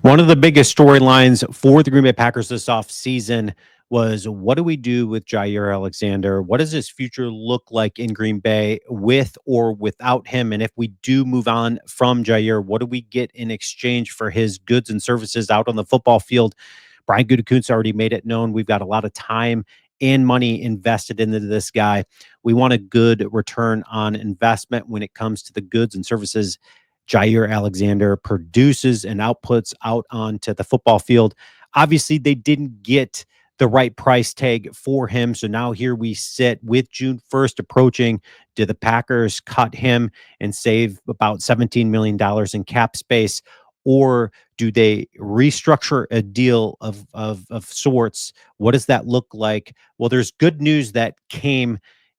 One of the biggest storylines for the Green Bay Packers this offseason was what do we do with Jaire Alexander? What does his future look like in Green Bay with or without him? And if we do move on from Jaire, what do we get in exchange for his goods and services out on the football field? Brian Gutekunst already made it known. We've got a lot of time and money invested into this guy. We want a good return on investment when it comes to the goods and services Jaire Alexander produces and outputs out onto the football field. Obviously, they didn't get the right price tag for him. So now here we sit with June 1st approaching. Do the Packers cut him and save about $17 million in cap space? Or do they restructure a deal of sorts? What does that look like? Well, there's good news that came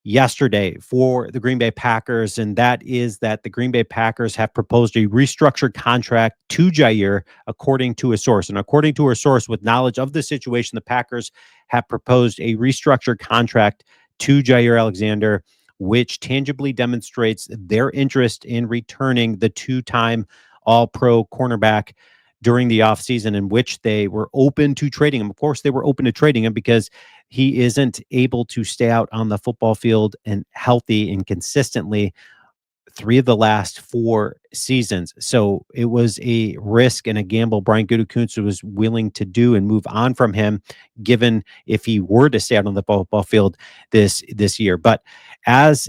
yesterday for the Green Bay Packers, and that is that the Green Bay Packers have proposed a restructured contract to Jaire, according to a source. And according to a source with knowledge of the situation, the Packers have proposed a restructured contract to Jaire Alexander, which tangibly demonstrates their interest in returning the two-time All-Pro cornerback during the offseason, in which they were open to trading him. Of course, they were open to trading him because he isn't able to stay out on the football field and healthy and consistently 3 of the last 4 seasons. So it was a risk and a gamble Brian Gutekunst was willing to do and move on from him, given if he were to stay out on the football field this year. But as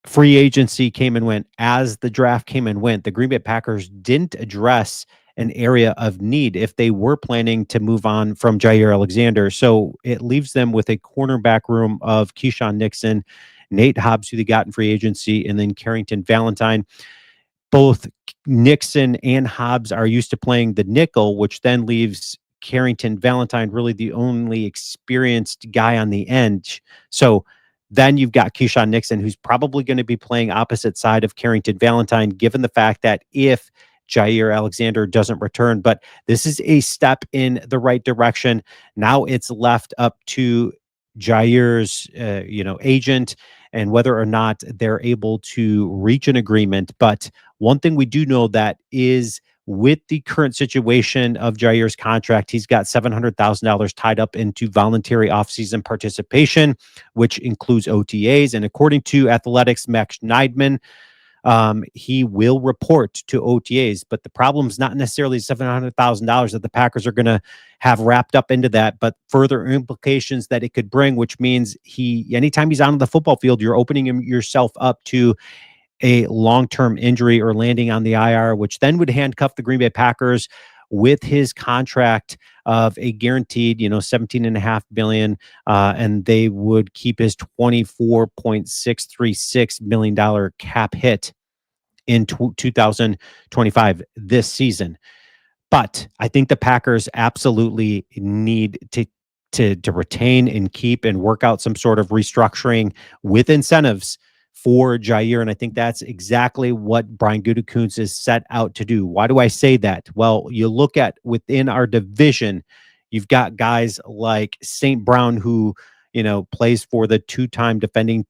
free agency came and went, as the draft came and went, the Green Bay Packers didn't address an area of need if they were planning to move on from Jaire Alexander. So it leaves them with a cornerback room of Keyshawn Nixon, Nate Hobbs, who they got in free agency, and then Carrington Valentine. Both Nixon and Hobbs are used to playing the nickel, which then leaves Carrington Valentine really the only experienced guy on the end. So then you've got Keyshawn Nixon, who's probably going to be playing opposite side of Carrington Valentine, given the fact that if Jaire Alexander doesn't return. But this is a step in the right direction. Now it's left up to Jaire's, agent and whether or not they're able to reach an agreement. But one thing we do know that is with the current situation of Jaire's contract, he's got $700,000 tied up into voluntary offseason participation, which includes OTAs. And according to Athletics' Max Neidman, he will report to OTAs, but the problem is not necessarily $700,000 that the Packers are going to have wrapped up into that, but further implications that it could bring, which means anytime he's on the football field, you're opening yourself up to a long-term injury or landing on the IR, which then would handcuff the Green Bay Packers with his contract of a guaranteed, $17.5 billion, and they would keep his $24.636 million cap hit in 2025 this season. But I think the Packers absolutely need to retain and keep and work out some sort of restructuring with incentives for Jaire. And I think that's exactly what Brian Gutekunst is set out to do. Why do I say that? Well, you look at within our division, you've got guys like St. Brown, who, plays for the 2-time defending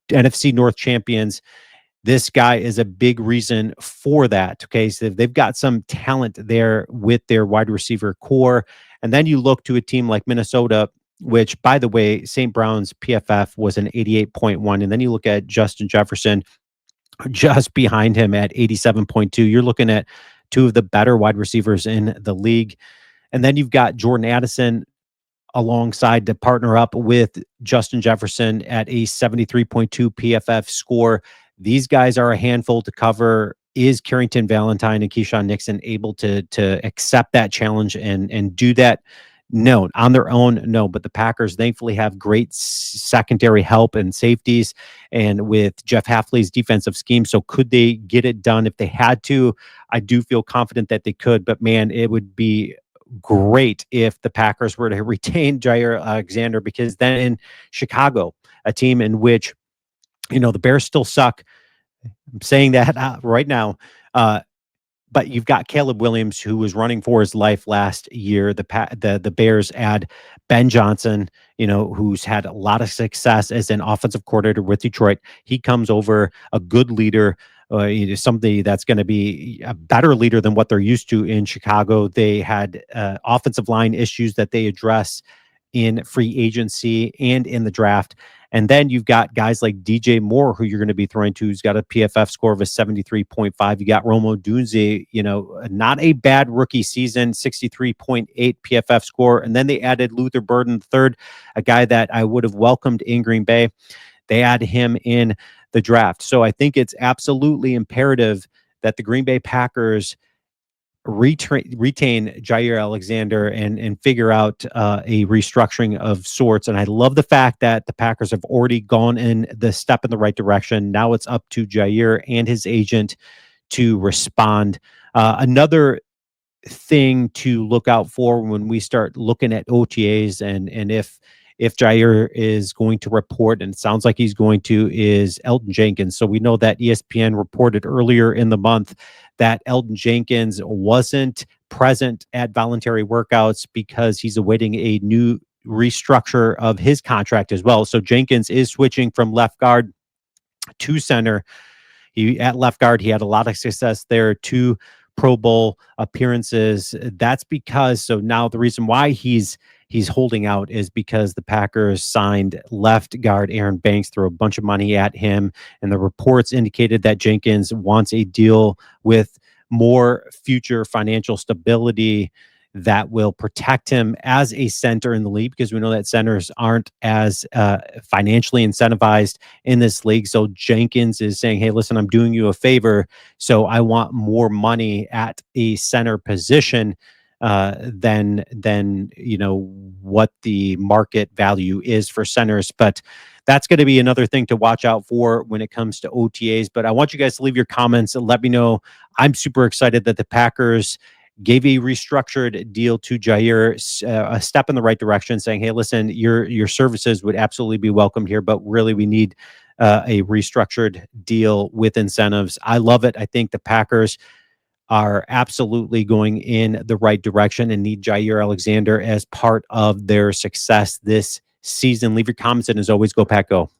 NFC North champions. This guy is a big reason for that. Okay. So they've got some talent there with their wide receiver core. And then you look to a team like Minnesota, which, by the way, St. Brown's PFF was an 88.1. And then you look at Justin Jefferson just behind him at 87.2. You're looking at 2 of the better wide receivers in the league. And then you've got Jordan Addison alongside to partner up with Justin Jefferson at a 73.2 PFF score. These guys are a handful to cover. Is Carrington Valentine and Keyshawn Nixon able to accept that challenge and do that? No, on their own, no. But the Packers thankfully have great secondary help and safeties, and with Jeff Hafley's defensive scheme. So could they get it done if they had to? I do feel confident that they could. But man, it would be great if the Packers were to retain Jaire Alexander, because then in Chicago, a team in which the Bears still suck. I'm saying that right now. But you've got Caleb Williams, who was running for his life last year. The Bears add Ben Johnson, who's had a lot of success as an offensive coordinator with Detroit. He comes over, a good leader, somebody that's going to be a better leader than what they're used to in Chicago. They had offensive line issues that they address in free agency and in the draft. And then you've got guys like DJ Moore, who you're going to be throwing to, who's got a PFF score of a 73.5. You got Romo Dunze, not a bad rookie season, 63.8 PFF score. And then they added Luther Burden III, a guy that I would have welcomed in Green Bay. They add him in the draft. So I think it's absolutely imperative that the Green Bay Packers retain Jaire Alexander and figure out a restructuring of sorts. And I love the fact that the Packers have already gone in the step in the right direction. Now it's up to Jaire and his agent to respond. Another thing to look out for when we start looking at OTAs and if Jaire is going to report, and it sounds like he's going to, is Elton Jenkins. So we know that ESPN reported earlier in the month that Elton Jenkins wasn't present at voluntary workouts because he's awaiting a new restructure of his contract as well. So Jenkins is switching from left guard to center. At left guard, he had a lot of success there, 2 Pro Bowl appearances. That's because, so now the reason why he's holding out is because the Packers signed left guard Aaron Banks, threw a bunch of money at him, and the reports indicated that Jenkins wants a deal with more future financial stability that will protect him as a center in the league, because we know that centers aren't as financially incentivized in this league. So Jenkins is saying, hey, listen, I'm doing you a favor, so I want more money at a center position than what the market value is for centers. But that's going to be another thing to watch out for when it comes to OTAs. But I want you guys to leave your comments and let me know. I'm super excited that the Packers gave a restructured deal to Jaire, a step in the right direction, saying, hey, listen, your services would absolutely be welcomed here, but really we need a restructured deal with incentives. I love it. I think the Packers are absolutely going in the right direction and need Jaire Alexander as part of their success this season. Leave your comments, and as always, go Pack Go.